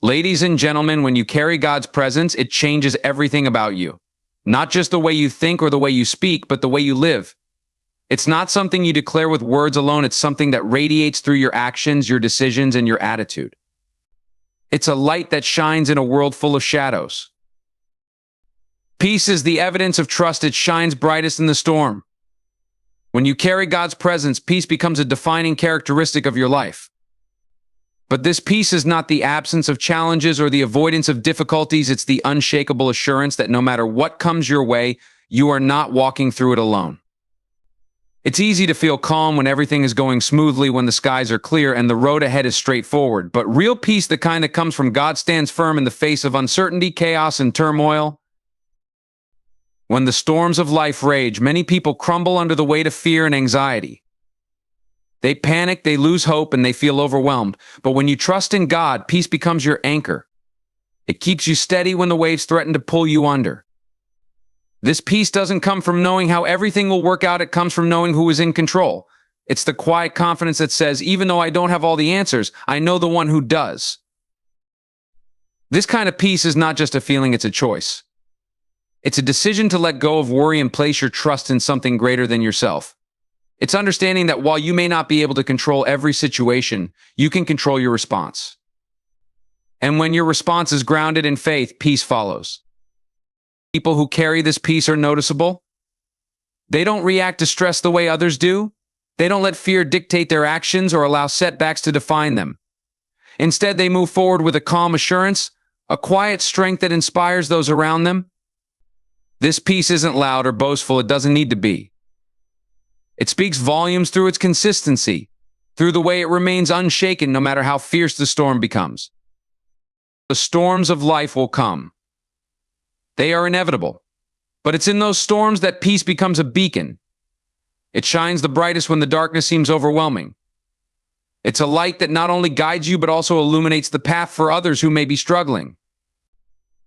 Ladies and gentlemen, when you carry God's presence, it changes everything about you. Not just the way you think or the way you speak, but the way you live. It's not something you declare with words alone, it's something that radiates through your actions, your decisions, and your attitude. It's a light that shines in a world full of shadows. Peace is the evidence of trust. It shines brightest in the storm. When you carry God's presence, peace becomes a defining characteristic of your life. But this peace is not the absence of challenges or the avoidance of difficulties. It's the unshakable assurance that no matter what comes your way, you are not walking through it alone. It's easy to feel calm when everything is going smoothly, when the skies are clear and the road ahead is straightforward. But real peace, the kind that comes from God, stands firm in the face of uncertainty, chaos, and turmoil. When the storms of life rage, many people crumble under the weight of fear and anxiety. They panic, they lose hope, and they feel overwhelmed. But when you trust in God, peace becomes your anchor. It keeps you steady when the waves threaten to pull you under. This peace doesn't come from knowing how everything will work out. It comes from knowing who is in control. It's the quiet confidence that says, even though I don't have all the answers, I know the one who does. This kind of peace is not just a feeling, it's a choice. It's a decision to let go of worry and place your trust in something greater than yourself. It's understanding that while you may not be able to control every situation, you can control your response. And when your response is grounded in faith, peace follows. People who carry this peace are noticeable. They don't react to stress the way others do. They don't let fear dictate their actions or allow setbacks to define them. Instead, they move forward with a calm assurance, a quiet strength that inspires those around them. This peace isn't loud or boastful. It doesn't need to be. It speaks volumes through its consistency, through the way it remains unshaken no matter how fierce the storm becomes. The storms of life will come. They are inevitable. But it's in those storms that peace becomes a beacon. It shines the brightest when the darkness seems overwhelming. It's a light that not only guides you but also illuminates the path for others who may be struggling.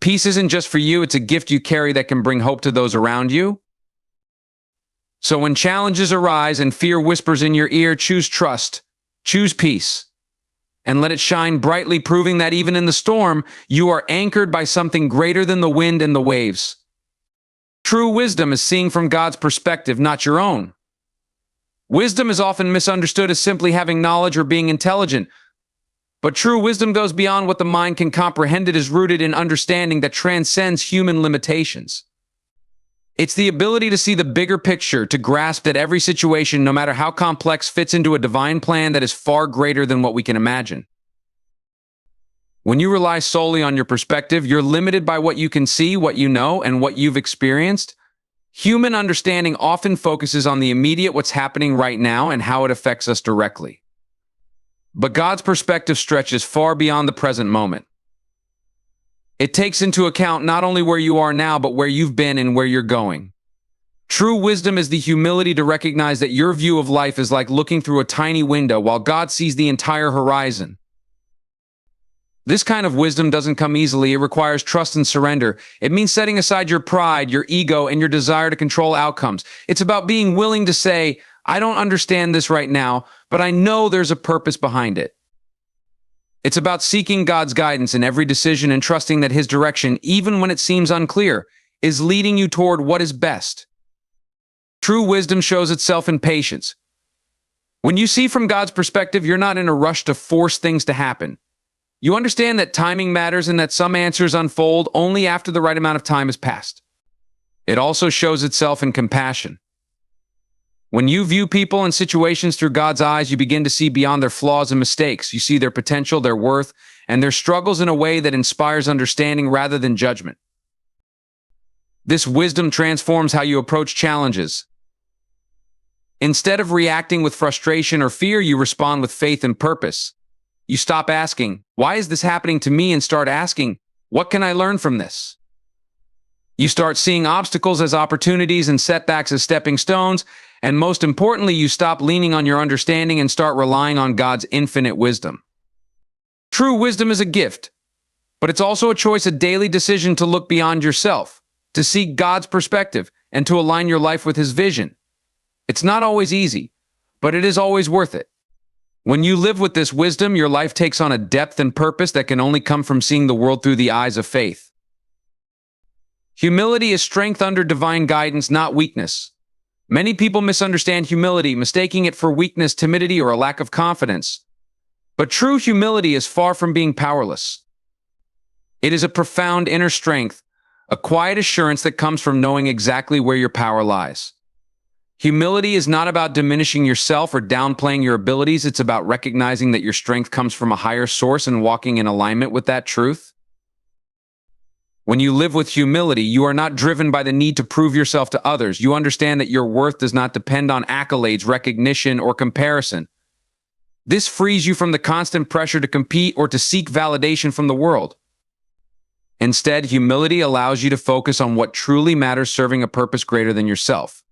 Peace isn't just for you, it's a gift you carry that can bring hope to those around you. So when challenges arise and fear whispers in your ear, choose trust, choose peace, and let it shine brightly, proving that even in the storm, you are anchored by something greater than the wind and the waves. True wisdom is seeing from God's perspective, not your own. Wisdom is often misunderstood as simply having knowledge or being intelligent. But true wisdom goes beyond what the mind can comprehend. It is rooted in understanding that transcends human limitations. It's the ability to see the bigger picture, to grasp that every situation, no matter how complex, fits into a divine plan that is far greater than what we can imagine. When you rely solely on your perspective, you're limited by what you can see, what you know, and what you've experienced. Human understanding often focuses on the immediate, what's happening right now, and how it affects us directly. But God's perspective stretches far beyond the present moment. It takes into account not only where you are now, but where you've been and where you're going. True wisdom is the humility to recognize that your view of life is like looking through a tiny window while God sees the entire horizon. This kind of wisdom doesn't come easily. It requires trust and surrender. It means setting aside your pride, your ego, and your desire to control outcomes. It's about being willing to say, I don't understand this right now, but I know there's a purpose behind it. It's about seeking God's guidance in every decision and trusting that His direction, even when it seems unclear, is leading you toward what is best. True wisdom shows itself in patience. When you see from God's perspective, you're not in a rush to force things to happen. You understand that timing matters and that some answers unfold only after the right amount of time has passed. It also shows itself in compassion. When you view people and situations through God's eyes, you begin to see beyond their flaws and mistakes. You see their potential, their worth, and their struggles in a way that inspires understanding rather than judgment. This wisdom transforms how you approach challenges. Instead of reacting with frustration or fear, you respond with faith and purpose. You stop asking, why is this happening to me, and start asking, what can I learn from this? You start seeing obstacles as opportunities and setbacks as stepping stones. And most importantly, you stop leaning on your understanding and start relying on God's infinite wisdom. True wisdom is a gift, but it's also a choice, a daily decision to look beyond yourself, to seek God's perspective, and to align your life with His vision. It's not always easy, but it is always worth it. When you live with this wisdom, your life takes on a depth and purpose that can only come from seeing the world through the eyes of faith. Humility is strength under divine guidance, not weakness. Many people misunderstand humility, mistaking it for weakness, timidity, or a lack of confidence. But true humility is far from being powerless. It is a profound inner strength, a quiet assurance that comes from knowing exactly where your power lies. Humility is not about diminishing yourself or downplaying your abilities. It's about recognizing that your strength comes from a higher source and walking in alignment with that truth. When you live with humility, you are not driven by the need to prove yourself to others. You understand that your worth does not depend on accolades, recognition, or comparison. This frees you from the constant pressure to compete or to seek validation from the world. Instead, humility allows you to focus on what truly matters, serving a purpose greater than yourself.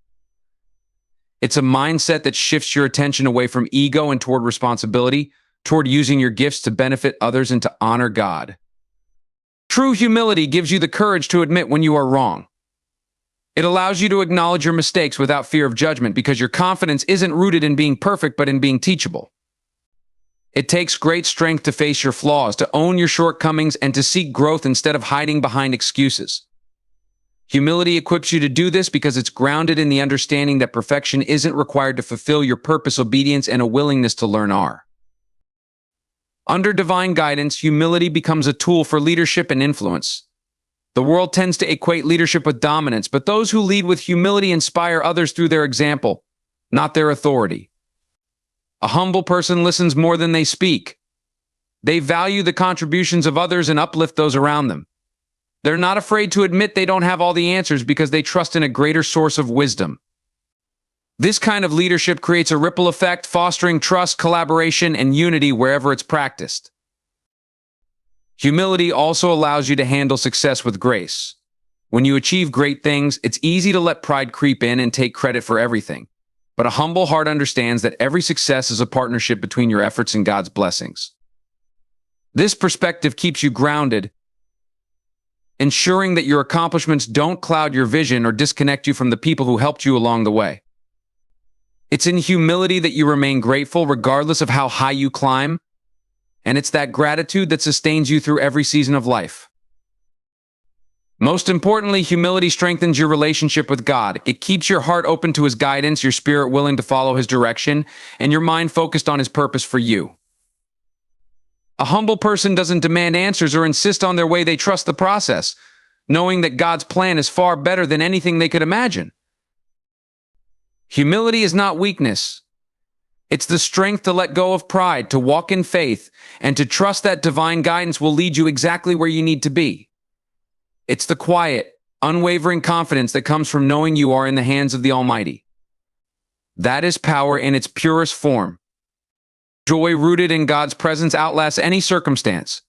It's a mindset that shifts your attention away from ego and toward responsibility, toward using your gifts to benefit others and to honor God. True humility gives you the courage to admit when you are wrong. It allows you to acknowledge your mistakes without fear of judgment because your confidence isn't rooted in being perfect but in being teachable. It takes great strength to face your flaws, to own your shortcomings, and to seek growth instead of hiding behind excuses. Humility equips you to do this because it's grounded in the understanding that perfection isn't required to fulfill your purpose. Obedience and a willingness to learn are. Under divine guidance, humility becomes a tool for leadership and influence. The world tends to equate leadership with dominance, but those who lead with humility inspire others through their example, not their authority. A humble person listens more than they speak. They value the contributions of others and uplift those around them. They're not afraid to admit they don't have all the answers because they trust in a greater source of wisdom. This kind of leadership creates a ripple effect, fostering trust, collaboration, and unity wherever it's practiced. Humility also allows you to handle success with grace. When you achieve great things, it's easy to let pride creep in and take credit for everything. But a humble heart understands that every success is a partnership between your efforts and God's blessings. This perspective keeps you grounded, ensuring that your accomplishments don't cloud your vision or disconnect you from the people who helped you along the way. It's in humility that you remain grateful regardless of how high you climb, and it's that gratitude that sustains you through every season of life. Most importantly, humility strengthens your relationship with God. It keeps your heart open to His guidance, your spirit willing to follow His direction, and your mind focused on His purpose for you. A humble person doesn't demand answers or insist on their way. They trust the process, knowing that God's plan is far better than anything they could imagine. Humility is not weakness. It's the strength to let go of pride, to walk in faith, and to trust that divine guidance will lead you exactly where you need to be. It's the quiet, unwavering confidence that comes from knowing you are in the hands of the Almighty. That is power in its purest form. Joy rooted in God's presence outlasts any circumstance.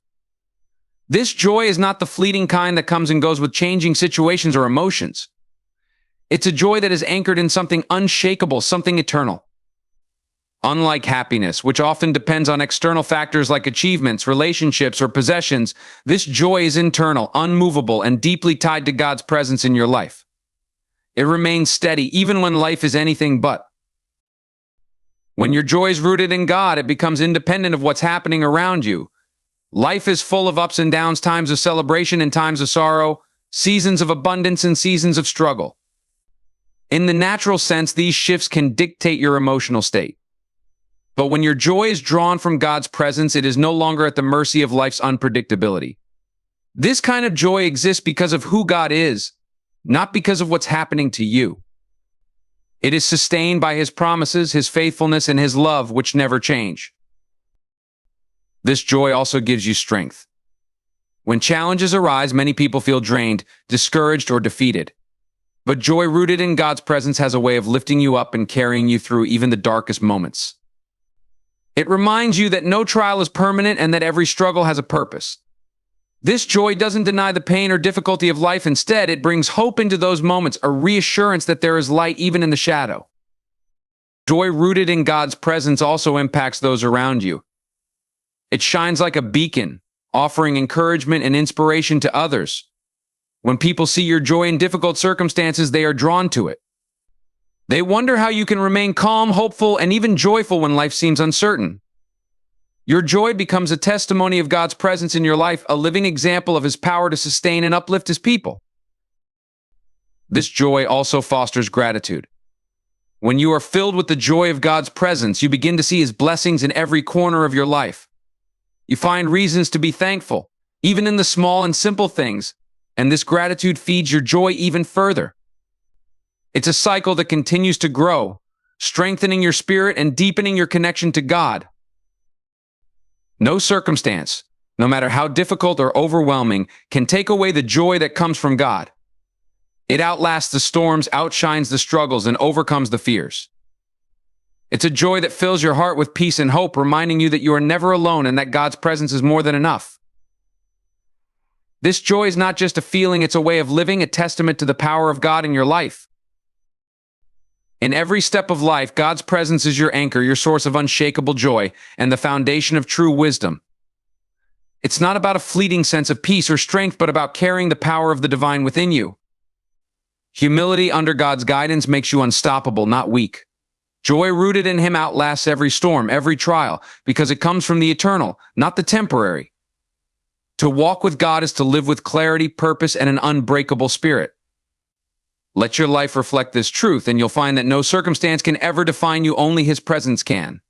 This joy is not the fleeting kind that comes and goes with changing situations or emotions. It's a joy that is anchored in something unshakable, something eternal. Unlike happiness, which often depends on external factors like achievements, relationships, or possessions, this joy is internal, unmovable, and deeply tied to God's presence in your life. It remains steady even when life is anything but. When your joy is rooted in God, it becomes independent of what's happening around you. Life is full of ups and downs, times of celebration and times of sorrow, seasons of abundance and seasons of struggle. In the natural sense, these shifts can dictate your emotional state. But when your joy is drawn from God's presence, it is no longer at the mercy of life's unpredictability. This kind of joy exists because of who God is, not because of what's happening to you. It is sustained by His promises, His faithfulness, and His love, which never change. This joy also gives you strength. When challenges arise, many people feel drained, discouraged, or defeated. But joy rooted in God's presence has a way of lifting you up and carrying you through even the darkest moments. It reminds you that no trial is permanent and that every struggle has a purpose. This joy doesn't deny the pain or difficulty of life. Instead, it brings hope into those moments, a reassurance that there is light even in the shadow. Joy rooted in God's presence also impacts those around you. It shines like a beacon, offering encouragement and inspiration to others. When people see your joy in difficult circumstances, they are drawn to it. They wonder how you can remain calm, hopeful, and even joyful when life seems uncertain. Your joy becomes a testimony of God's presence in your life, a living example of His power to sustain and uplift His people. This joy also fosters gratitude. When you are filled with the joy of God's presence, you begin to see His blessings in every corner of your life. You find reasons to be thankful, even in the small and simple things, and this gratitude feeds your joy even further. It's a cycle that continues to grow, strengthening your spirit and deepening your connection to God. No circumstance, no matter how difficult or overwhelming, can take away the joy that comes from God. It outlasts the storms, outshines the struggles, and overcomes the fears. It's a joy that fills your heart with peace and hope, reminding you that you are never alone and that God's presence is more than enough. This joy is not just a feeling, it's a way of living, a testament to the power of God in your life. In every step of life, God's presence is your anchor, your source of unshakable joy, and the foundation of true wisdom. It's not about a fleeting sense of peace or strength, but about carrying the power of the divine within you. Humility under God's guidance makes you unstoppable, not weak. Joy rooted in Him outlasts every storm, every trial, because it comes from the eternal, not the temporary. To walk with God is to live with clarity, purpose, and an unbreakable spirit. Let your life reflect this truth, and you'll find that no circumstance can ever define you, only His presence can.